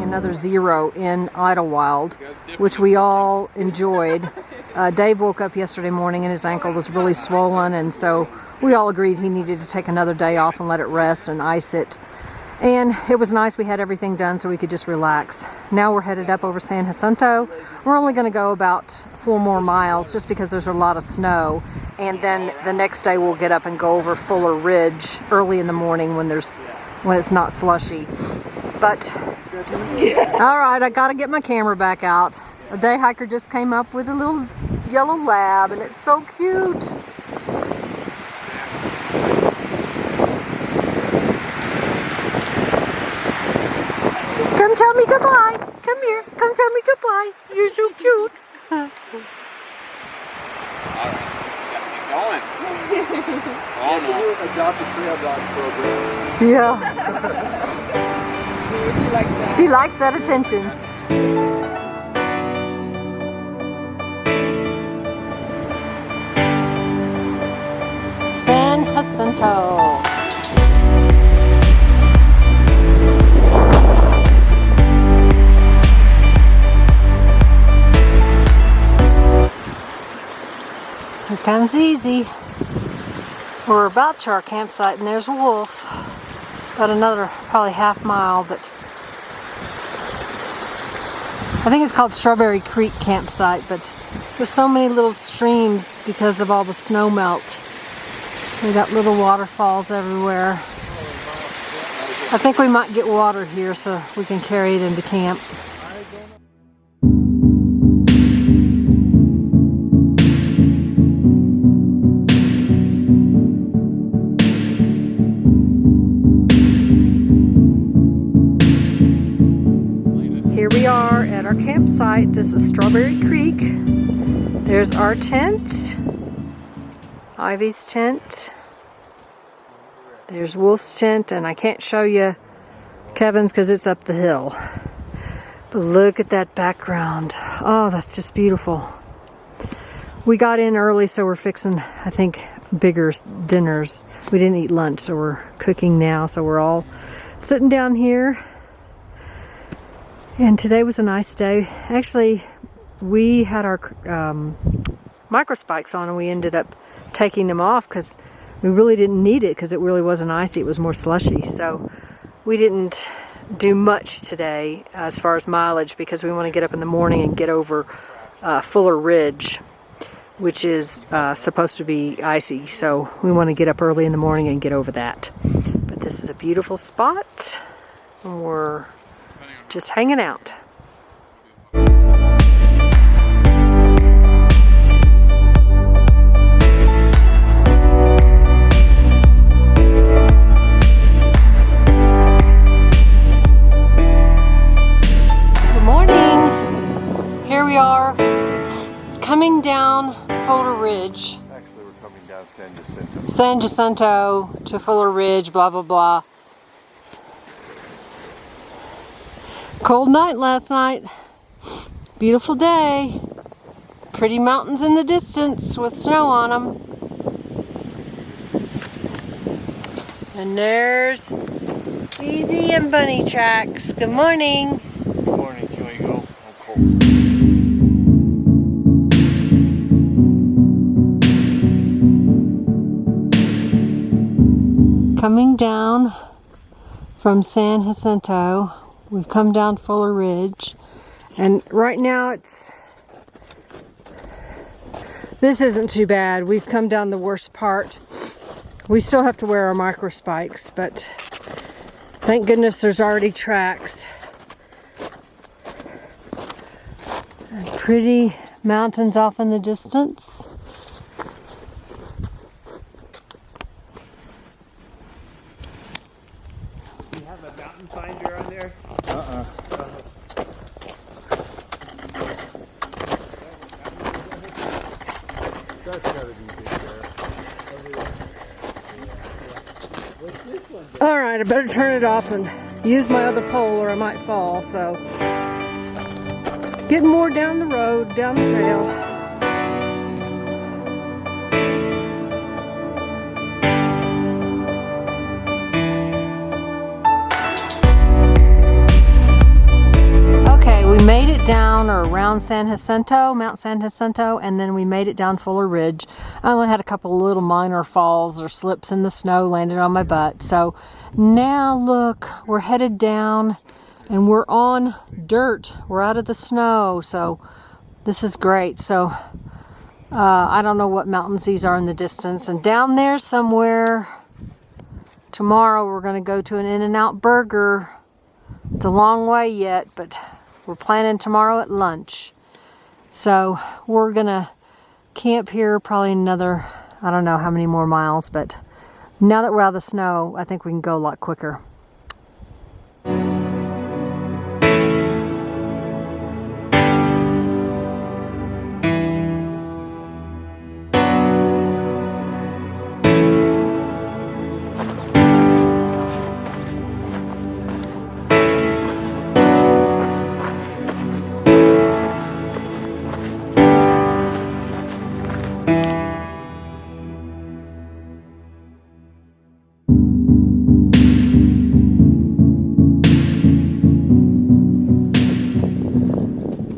another 0 in Idyllwild, which we all enjoyed. Dave woke up yesterday morning and his ankle was really swollen, and so we all agreed he needed to take another day off and let it rest and ice it. And it was nice we had everything done so we could just relax. Now we're headed up over San Jacinto. We're only going to go about 4 more miles just because there's a lot of snow. And then the next day we'll get up and go over Fuller Ridge early in the morning when it's not slushy. But all right, I got to get my camera back out. A day hiker just came up with a little yellow lab, and it's so cute. Come tell me goodbye. Come here. Come tell me goodbye. You're so cute. Alright, going. Oh no. Adopt a trail dog program. Yeah. She likes that attention. San Jacinto. Here comes Easy. We're about to our campsite and there's a wolf. About another probably half mile, but I think it's called Strawberry Creek campsite, but there's so many little streams because of all the snow melt. So we got little waterfalls everywhere. I think we might get water here so we can carry it into camp. Here we are at our campsite. This is Strawberry Creek. There's our tent. Ivy's tent. There's Wolf's tent, and I can't show you Kevin's because it's up the hill. But look at that background. Oh, that's just beautiful. We got in early, so we're fixing, I think, bigger dinners. We didn't eat lunch, so we're cooking now. So we're all sitting down here. And today was a nice day. Actually, we had our micro spikes on, and we ended up taking them off because we really didn't need it because it really wasn't icy. It was more slushy. So we didn't do much today as far as mileage because we want to get up in the morning and get over Fuller Ridge, which is supposed to be icy. So we want to get up early in the morning and get over that. But this is a beautiful spot, and we're just hanging out. Coming down Fuller Ridge. Actually, we're coming down San Jacinto. San Jacinto to Fuller Ridge, blah, blah, blah. Cold night last night. Beautiful day. Pretty mountains in the distance with snow on them. And there's Easy and Bunny Tracks. Good morning. Good morning. Can we go? I'm cold. Coming down from San Jacinto, we've come down Fuller Ridge, and right now this isn't too bad. We've come down the worst part. We still have to wear our micro spikes, but thank goodness there's already tracks. And pretty mountains off in the distance. Mountain finder on there? That's gotta be big there. All right, I better turn it off and use my other pole or I might fall. So getting more down the road, down the trail. made it down or around San Jacinto, Mount San Jacinto, and then we made it down Fuller Ridge. I only had a couple little minor falls or slips in the snow, landed on my butt. So now look, we're headed down and we're on dirt. We're out of the snow, so this is great. So I don't know what mountains these are in the distance. And down there somewhere, tomorrow we're going to go to an In-N-Out Burger. It's a long way yet, but we're planning tomorrow at lunch. So we're going to camp here probably another, I don't know how many more miles, but now that we're out of the snow, I think we can go a lot quicker.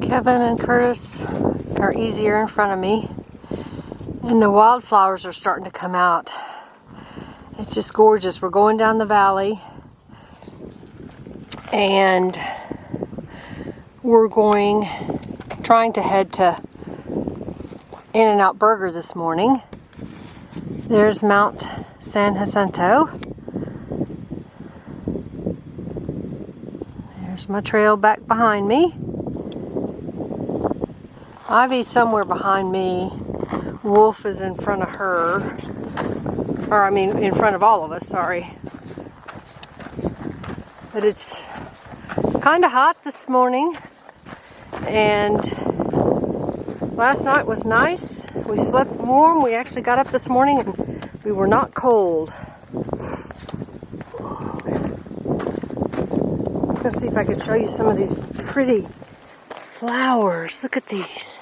Kevin and Curtis are easier in front of me, and the wildflowers are starting to come out. It's just gorgeous. We're going down the valley, and we're trying to head to In-N-Out Burger this morning. There's Mount San Jacinto. There's my trail back behind me. Ivy's somewhere behind me. Wolf is in front of her. Or I mean in front of all of us, sorry. But it's kind of hot this morning. And last night was nice. We slept warm. We actually got up this morning and we were not cold. Let's see if I can show you some of these pretty flowers. Look at these.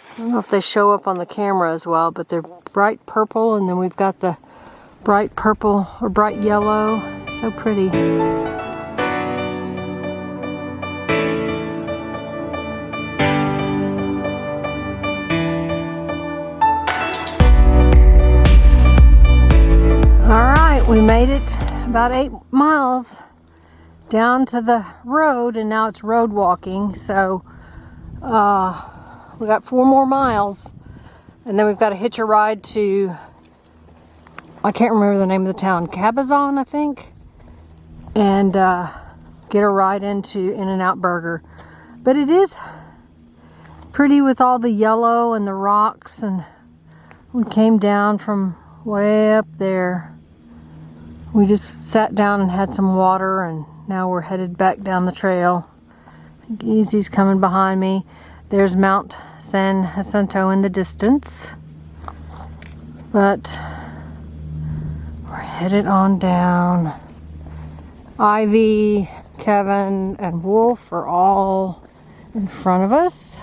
I don't know if they show up on the camera as well, but they're bright purple, and then we've got the bright purple or bright yellow. It's so pretty. All right, we made it about 8 miles down to the road, and now it's road walking. So we got 4 more miles, and then we've got to hitch a ride to, I can't remember the name of the town, Cabazon, I think, and get a ride into In-N-Out Burger. But it is pretty with all the yellow and the rocks, and we came down from way up there. We just sat down and had some water, and now we're headed back down the trail. I think Easy's coming behind me. There's Mount San Jacinto in the distance. But we're headed on down. Ivy, Kevin, and Wolf are all in front of us.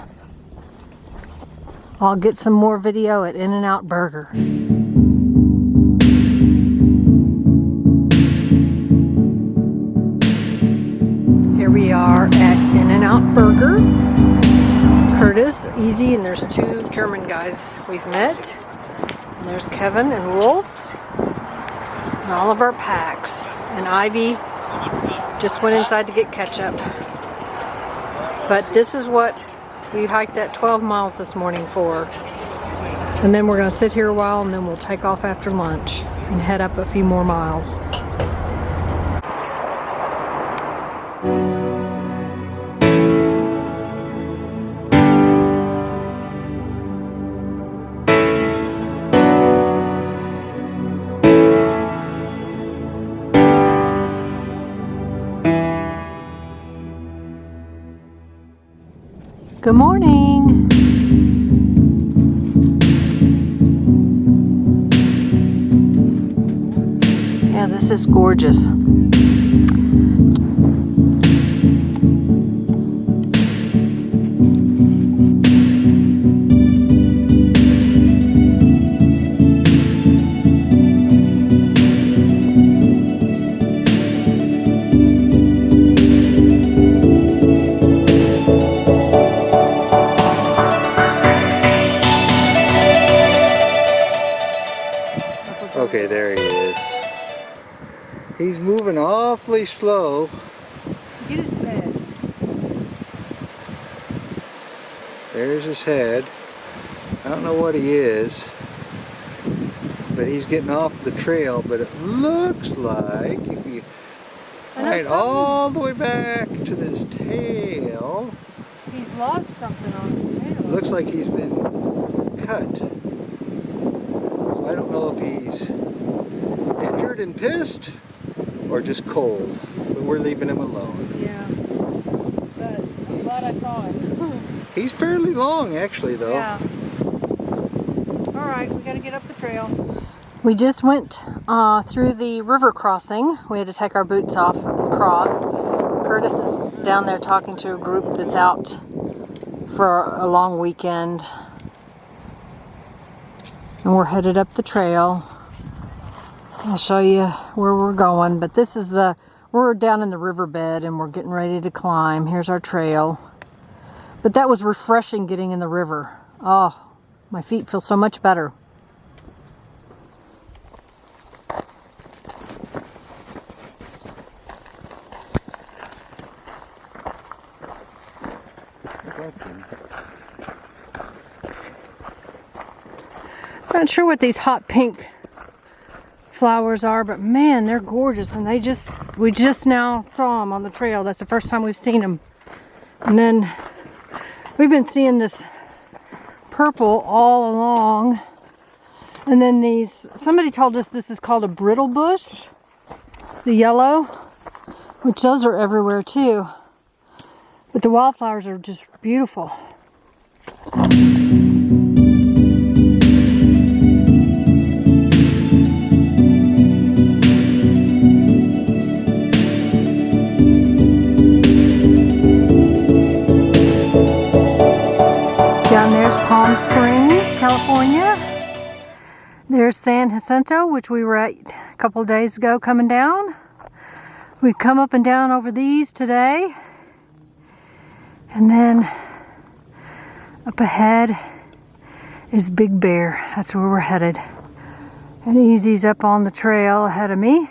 I'll get some more video at In-N-Out Burger. Here we are at In-N-Out Burger. Curtis, Easy, and there's 2 German guys we've met. And there's Kevin and Wolf. And all of our packs. And Ivy just went inside to get ketchup. But this is what we hiked that 12 miles this morning for. And then we're going to sit here a while, and then we'll take off after lunch and head up a few more miles. Good morning. Yeah, this is gorgeous. He's moving awfully slow. Get his head. There's his head. I don't know what he is, but he's getting off the trail. But it looks like if you ride all the way back to this tail, He's lost something on his tail. it looks like he's been cut. So I don't know if he's injured and pissed or just cold, but we're leaving him alone. Yeah. But I'm glad I saw him. He's fairly long actually though. Yeah. Alright, we gotta get up the trail. We just went through the river crossing. We had to take our boots off and cross. Curtis is down there talking to a group that's out for a long weekend. And we're headed up the trail. I'll show you where we're going, but this is we're down in the riverbed and we're getting ready to climb. Here's our trail. But that was refreshing getting in the river. Oh, my feet feel so much better. Not sure what these hot pink flowers are, but man, they're gorgeous. And we just now saw them on the trail. That's the first time we've seen them. And then we've been seeing this purple all along. And then somebody told us this is called a brittle bush, the yellow, which those are everywhere too. But the wildflowers are just beautiful. Down there's Palm Springs, California. There's San Jacinto, which we were at a couple days ago coming down. We've come up and down over these today. And then up ahead is Big Bear. That's where we're headed. And Easy's up on the trail ahead of me.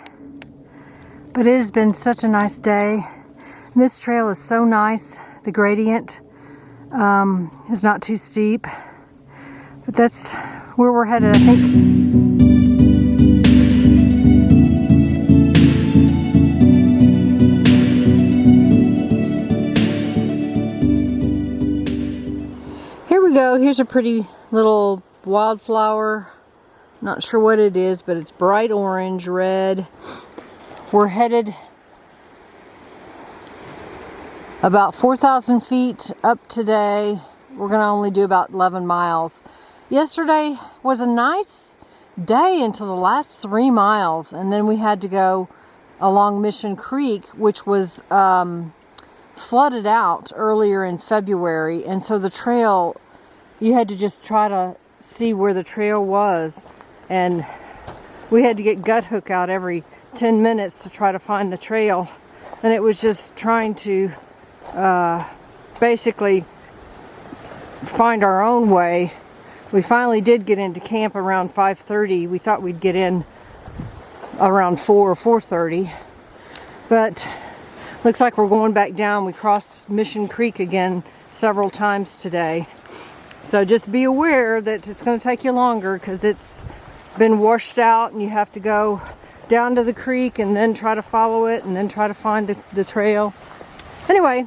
But it has been such a nice day. And this trail is so nice. The gradient is not too steep. But that's where we're headed, I think. Here's a pretty little wildflower. Not sure what it is, but it's bright orange, red. We're headed about 4,000 feet up today. We're going to only do about 11 miles. Yesterday was a nice day until the last 3 miles, and then we had to go along Mission Creek, which was flooded out earlier in February, and so the trail, you had to just try to see where the trail was, and we had to get gut hook out every 10 minutes to try to find the trail, and it was just trying to basically find our own way. We finally did get into camp around 5:30. We thought we'd get in around 4 or 4:30, but looks like we're going back down. We crossed Mission Creek again several times today. So just be aware that it's going to take you longer because it's been washed out and you have to go down to the creek and then try to follow it and then try to find the trail. Anyway,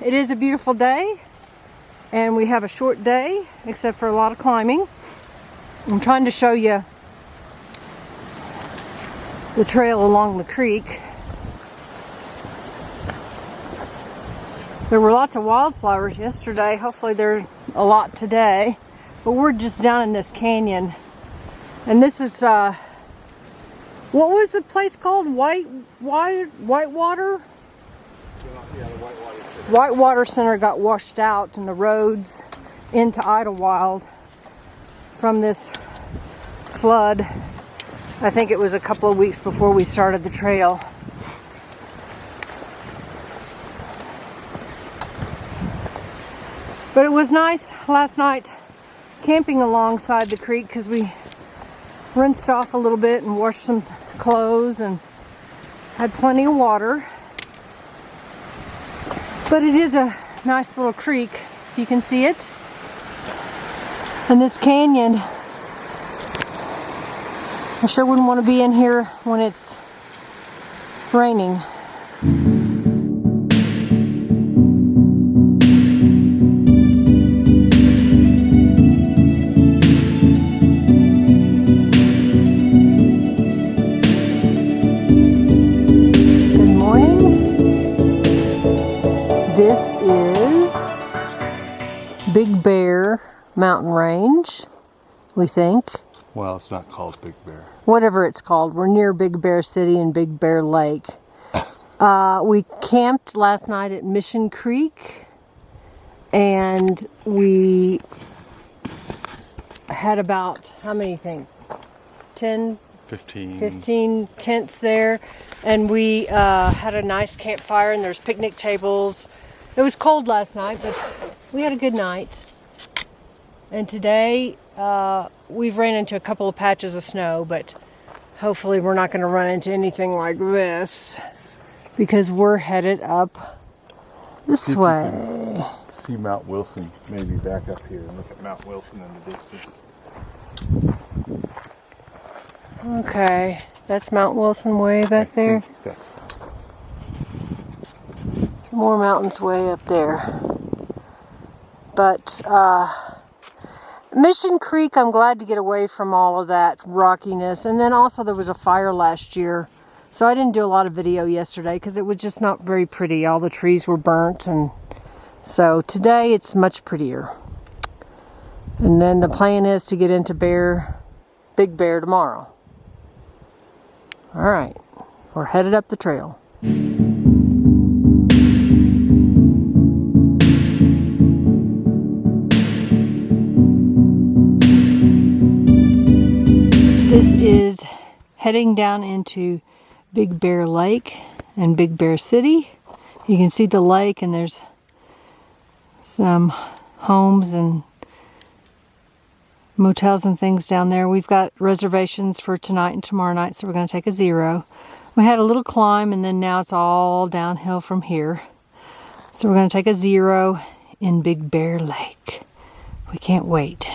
it is a beautiful day and we have a short day except for a lot of climbing. I'm trying to show you the trail along the creek. There were lots of wildflowers yesterday. Hopefully there's a lot today. But we're just down in this canyon. And this is, what was the place called? Whitewater? Yeah, the Whitewater Center. Whitewater Center got washed out and the roads into Idyllwild from this flood. I think it was a couple of weeks before we started the trail. But it was nice last night camping alongside the creek because we rinsed off a little bit and washed some clothes and had plenty of water. But it is a nice little creek, if you can see it. And this canyon, I sure wouldn't want to be in here when it's raining. This is Big Bear Mountain Range, we think. Well, it's not called Big Bear. Whatever it's called. We're near Big Bear City and Big Bear Lake. We camped last night at Mission Creek, and we had about, how many things? 10? 15 tents there, and we had a nice campfire, and there's picnic tables. It was cold last night, but we had a good night. And today we've ran into a couple of patches of snow, but hopefully we're not going to run into anything like this because we're headed up this way. See Mount Wilson, maybe back up here and look at Mount Wilson in the distance. Okay, that's Mount Wilson way back there. Some more mountains way up there. But Mission Creek, I'm glad to get away from all of that rockiness. And then also there was a fire last year. So I didn't do a lot of video yesterday because it was just not very pretty. All the trees were burnt. And so today it's much prettier. And then the plan is to get into Big Bear tomorrow. All right, we're headed up the trail. This is heading down into Big Bear Lake and Big Bear City. You can see the lake, and there's some homes and motels and things down there. We've got reservations for tonight and tomorrow night, so we're going to take a 0. We had a little climb, and then now it's all downhill from here. So we're going to take a 0 in Big Bear Lake. We can't wait.